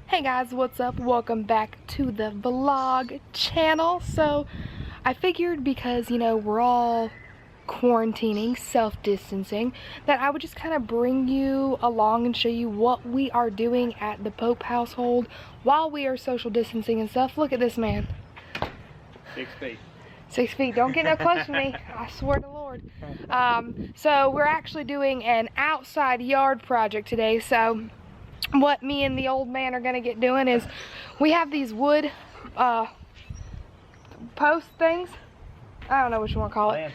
Hey guys, what's up? Welcome back to the vlog channel. So I figured because, you know, we're all quarantining, self-distancing, that I would just kind of bring you along and show you what we are doing at the Pope household while we are social distancing and stuff. Look at this man. 6 feet. 6 feet. Don't get no close to me. I swear to Lord. So we're actually doing an outside yard project today. So what me and the old man are gonna get doing is we have these wood post things. I don't know what you want to call it.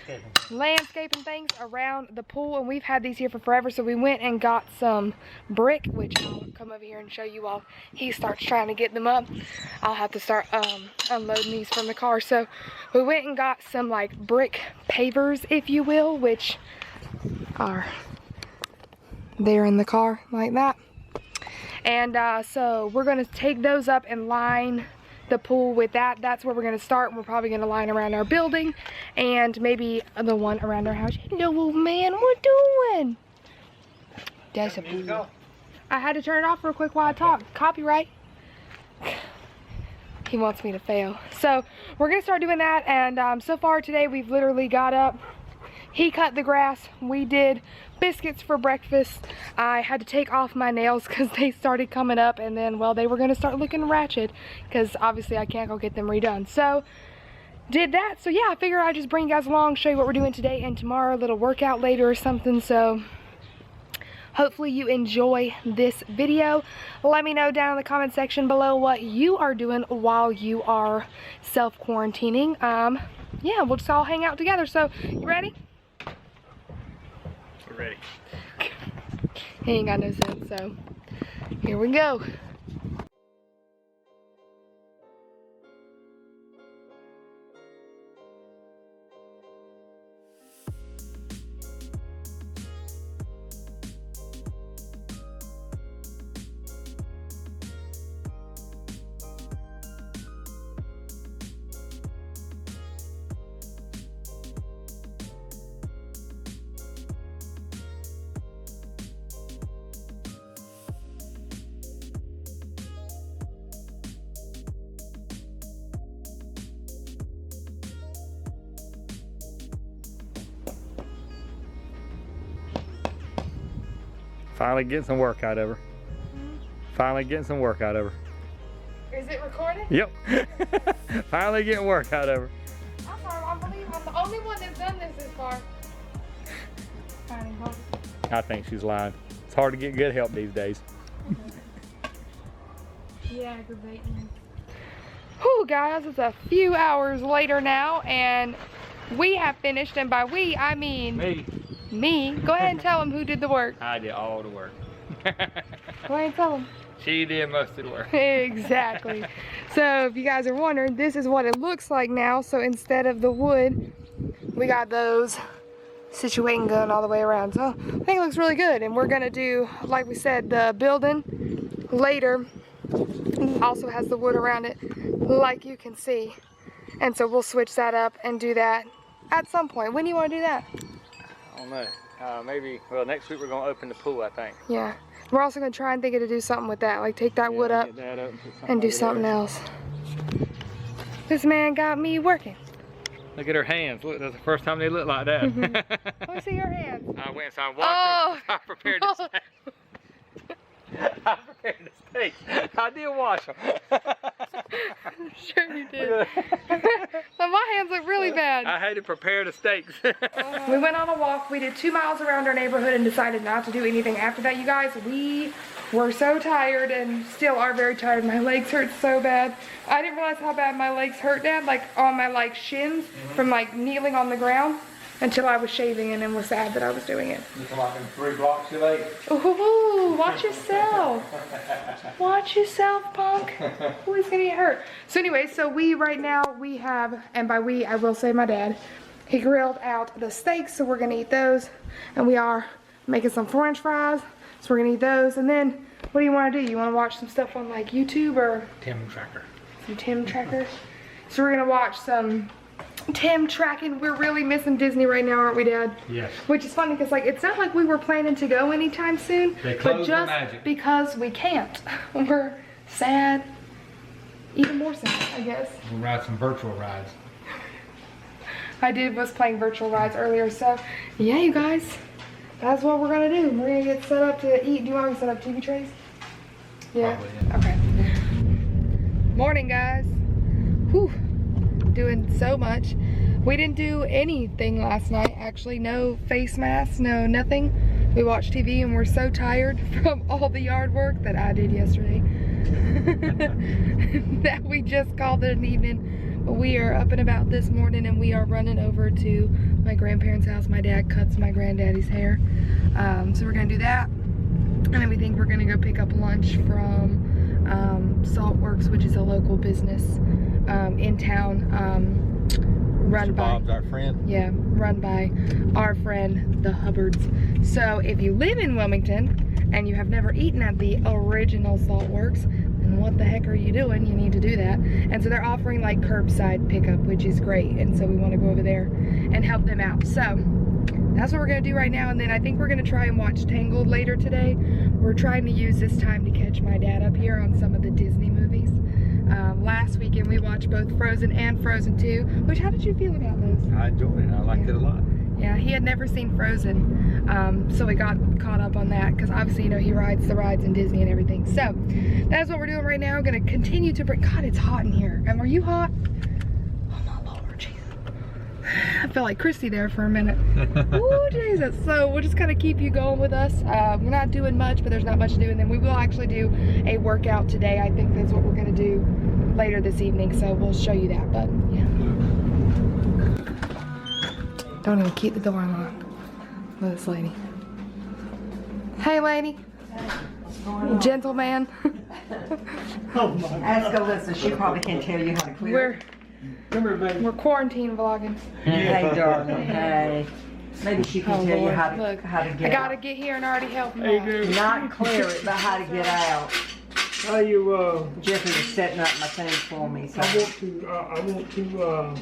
Landscaping things around the pool, and we've had these here for forever. So we went and got some brick, which I'll come over here and show you while he starts trying to get them up. I'll have to start unloading these from the car. So we went and got some like brick pavers, if you will, which are there in the car like that. And so we're gonna take those up and line the pool with that. That's where we're gonna start. We're probably gonna line around our building and maybe the one around our house. Hello, man, what doing? That's a pool. I had to turn it off real quick while I talk. Copyright. He wants me to fail. So we're gonna start doing that. And so far today we've literally got up. He cut the grass. We did biscuits for breakfast. I had to take off my nails because they started coming up, and then, well, they were going to start looking ratchet because obviously I can't go get them redone. So did that. So yeah, I figured I'd just bring you guys along, show you what we're doing today and tomorrow, a little workout later or something. So hopefully you enjoy this video. Let me know down in the comment section below what you are doing while you are self-quarantining. Yeah, we'll just all hang out together. So you ready? Ready. He ain't got no sense, so here we go. Finally getting some work out of her. Finally getting some work out of her. Is it recording? Yep. Finally getting work out of her. I believe I'm the only one that's done this far. I think she's lying. It's hard to get good help these days. Yeah, aggravating. Whew, guys, it's a few hours later now, and we have finished, and by we, I mean me. Go ahead and tell them who did the work. I did all the work. Go ahead and tell them. She did most of the work. Exactly. So if you guys are wondering, this is what it looks like now. So instead of the wood, we got those situating going all the way around. So I think it looks really good. And we're gonna do, like we said, the building later. Also has the wood around it, like you can see. And so we'll switch that up and do that at some point. When do you want to do that? I don't know. Maybe, well, next week we're going to open the pool, I think. Yeah. We're also going to try and think of to do something with that. Like take that wood up and do something else. This man got me working. Look at her hands. Look, that's the first time they look like that. Let me see your hands. I went and so I washed them. I prepared the steak. I prepared the steak. I did wash them. Sure you did. But my hands look really bad. I had to prepare the steaks. We went on a walk. We did 2 miles around our neighborhood and decided not to do anything after that, you guys. We were so tired and still are very tired. My legs hurt so bad. I didn't realize how bad my legs hurt, Dad, like on my like shins from like kneeling on the ground until I was shaving and then was sad that I was doing it. Just like in 3 blocks you late. Ooh, watch yourself. Watch yourself, punk. Ooh, he's gonna get hurt. So anyway, so right now we have, and by we, I will say my dad, he grilled out the steaks, so we're gonna eat those. And we are making some French fries, so we're gonna eat those. And then, what do you wanna do? You wanna watch some stuff on like YouTube or? Tim Tracker. Some Tim Tracker. So we're gonna watch some Tim tracking. We're really missing Disney right now, aren't we, Dad? Yes. Which is funny because like it's not like we were planning to go anytime soon, They but closed just the magic. because we can't, we're sad, even more sad, I guess. We'll ride some virtual rides. Was playing virtual rides earlier, so yeah, you guys, that's what we're gonna do. We're gonna get set up to eat. Do you want me to set up TV trays? Yeah. Probably, yeah. Okay. Morning, guys. Whew. Doing so much. We didn't do anything last night. Actually, no face masks, no nothing. We watched TV and we're so tired from all the yard work that I did yesterday that we just called it an evening. We are up and about this morning and we are running over to my grandparents' house. My dad cuts my granddaddy's hair. So we're gonna do that. And then we think we're gonna go pick up lunch from Saltworks, which is a local business in town. Run Mr. by Bob's our friend. Yeah, run by our friend, the Hubbards. So if you live in Wilmington and you have never eaten at the original Saltworks, then what the heck are you doing? You need to do that. And so they're offering like curbside pickup, which is great. And so we want to go over there and help them out. So that's what we're gonna do right now. And then I think we're gonna try and watch Tangled later today. We're trying to use this time to catch my dad up here on some of the Disney movies. Last weekend we watched both Frozen and Frozen 2. Which, how did you feel about those? I enjoyed it. I liked it a lot. Yeah, he had never seen Frozen, so we got caught up on that because obviously, you know, he rides the rides in Disney and everything. So that's what we're doing right now. We're gonna continue to bring. God, it's hot in here. And are you hot? Oh my Lord, Jesus! I felt like Christy there for a minute. Ooh, Jesus! So we'll just kind of keep you going with us. We're not doing much, but there's not much to do. And then we will actually do a workout today. I think that's what we're gonna do later this evening. So we'll show you that. But yeah. Don't even keep the door unlocked. Look at this lady. Hey, lady. Gentleman. Ask Alyssa, she probably can't tell you how to clear. We're quarantine vlogging. Hey, darling, hey. Maybe she can tell you how to Look, how to I get gotta out. get here and already help me out. Not clear it, but how to get out. How you, Jeffrey was setting up my things for me, so. I want to,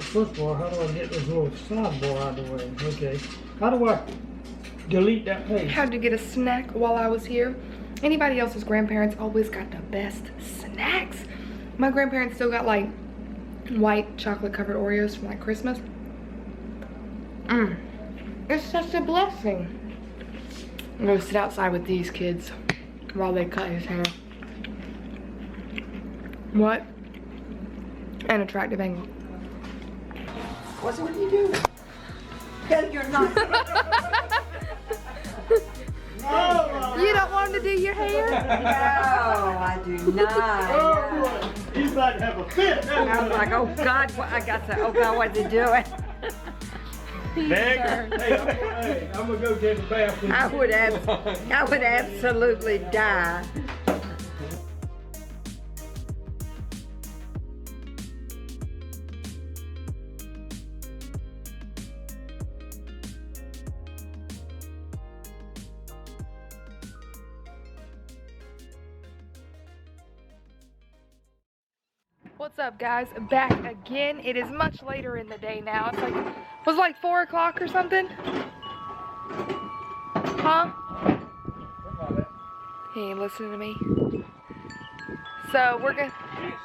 first of all, how do I get this little sidebar out of the way? Okay. How do I delete that page? Had to get a snack while I was here. Anybody else's grandparents always got the best snacks. My grandparents still got like white chocolate covered Oreos from like Christmas. It's such a blessing. I'm gonna sit outside with these kids while they cut his hair. What? An attractive angle. What are you doing? Hell, you're not. You don't want to do your hair? No, I do not. Oh boy, he's about to have a fit now. I was like, oh God, what, I got to, oh God, what's he doing? Hey, I'm gonna go take a bath. I would absolutely die. What's up, guys? Back again. It is much later in the day now. It's like, was it like 4 o'clock or something? Huh? He ain't listening to me. So we're gonna.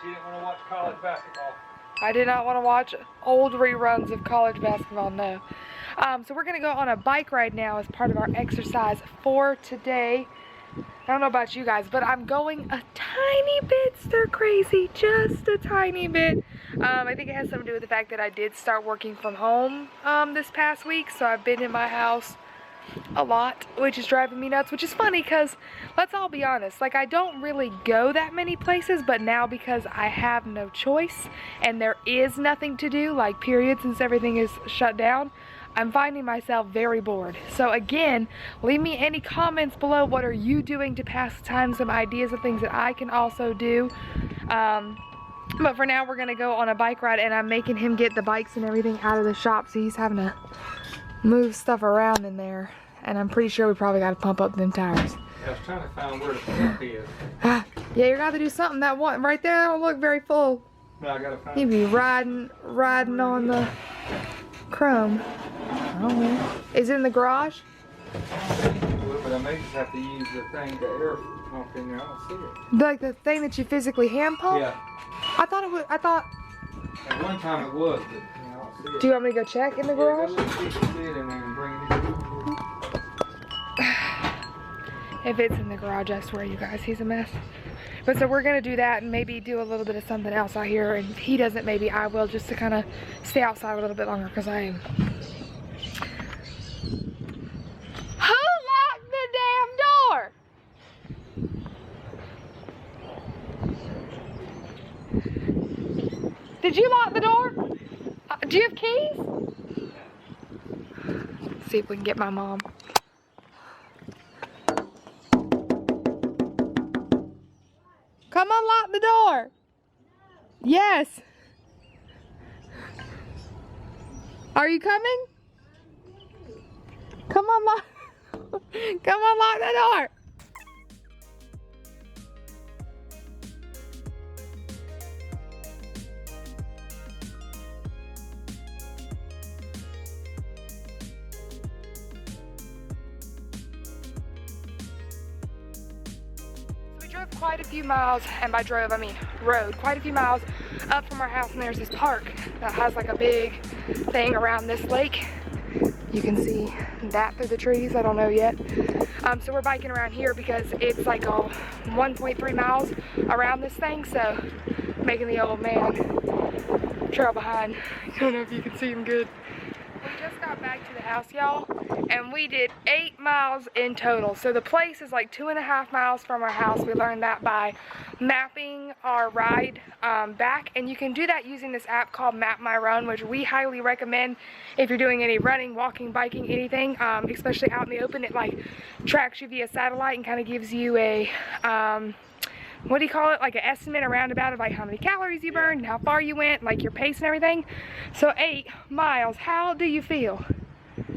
She didn't want to watch college basketball. I did not want to watch old reruns of college basketball, no. So we're gonna go on a bike ride now as part of our exercise for today. I don't know about you guys, but I'm going a tiny bit stir crazy, just a tiny bit. I think it has something to do with the fact that I did start working from home this past week, so I've been in my house a lot, which is driving me nuts, which is funny because, let's all be honest, like I don't really go that many places, but now because I have no choice and there is nothing to do, like period, since everything is shut down, I'm finding myself very bored. So again, leave me any comments below. What are you doing to pass the time? Some ideas of things that I can also do. But for now, we're gonna go on a bike ride, and I'm making him get the bikes and everything out of the shop, so he's having to move stuff around in there. And I'm pretty sure we probably gotta pump up them tires. I was trying to find where the pump is. Yeah, you're gonna have to do something. That one right there, that don't look very full. No, I gotta find He'd be riding on the chrome. Oh, is it in the garage? it. But I may just have to use the thing, the air pump in there. I don't see it. Like the thing that you physically hand pump? Yeah. I thought it was, I thought, At one time it was, but I don't see it. do you want me to go check in the garage? Yeah, go look, see if you see it in there and bring it in. If it's in the garage, I swear you guys, he's a mess. But so we're gonna do that and maybe do a little bit of something else out here. And if he doesn't, maybe I will, just to kind of stay outside a little bit longer because I am. Who locked the damn door? Did you lock the door? Do you have keys? Let's see if we can get my mom. Come unlock the door. Yes. Are you coming? Come unlock. Come unlock the door. Quite a few miles, and by drove I mean rode quite a few miles up from our house, and there's this park that has like a big thing around this lake. You can see that through the trees. I don't know yet. So we're biking around here because it's like 1.3 miles around this thing, so making the old man trail behind. I don't know if you can see him good. We just got back to the house, y'all, and we did 8 miles in total. So the place is like 2.5 miles from our house. We learned that by mapping our ride back, and you can do that using this app called Map My Run, which we highly recommend if you're doing any running, walking, biking, anything, especially out in the open. It like tracks you via satellite and kind of gives you a what do you call it, like an estimate around about of like how many calories you burned and how far you went, like your pace and everything. So 8 miles, how do you feel?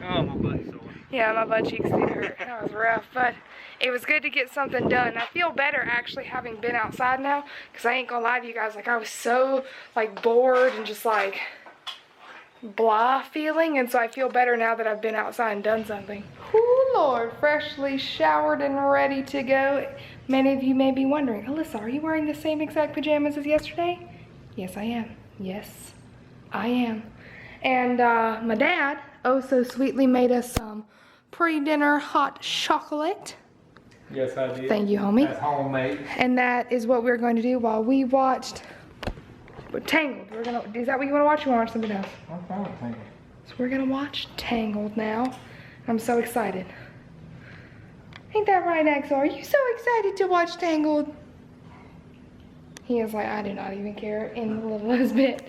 Oh, my butt's sore. Yeah, my butt cheeks did hurt. That was rough, but it was good to get something done. I feel better actually having been outside now, because I ain't gonna lie to you guys, like I was so like bored and just like blah feeling, and so I feel better now that I've been outside and done something. Ooh, Lord, freshly showered and ready to go. Many of you may be wondering, Alyssa, are you wearing the same exact pajamas as yesterday? Yes, I am. Yes, I am. And my dad, oh so sweetly, made us some pre-dinner hot chocolate. Yes, I did. Thank you, homie. That's homemade. And that is what we're going to do while we watched Tangled. Is that what you want to watch? Or you want to watch something else? I'm fine with Tangled. So we're gonna watch Tangled now. I'm so excited. Ain't that right, Axel? Are you so excited to watch Tangled? He is like, I do not even care in the littlest bit.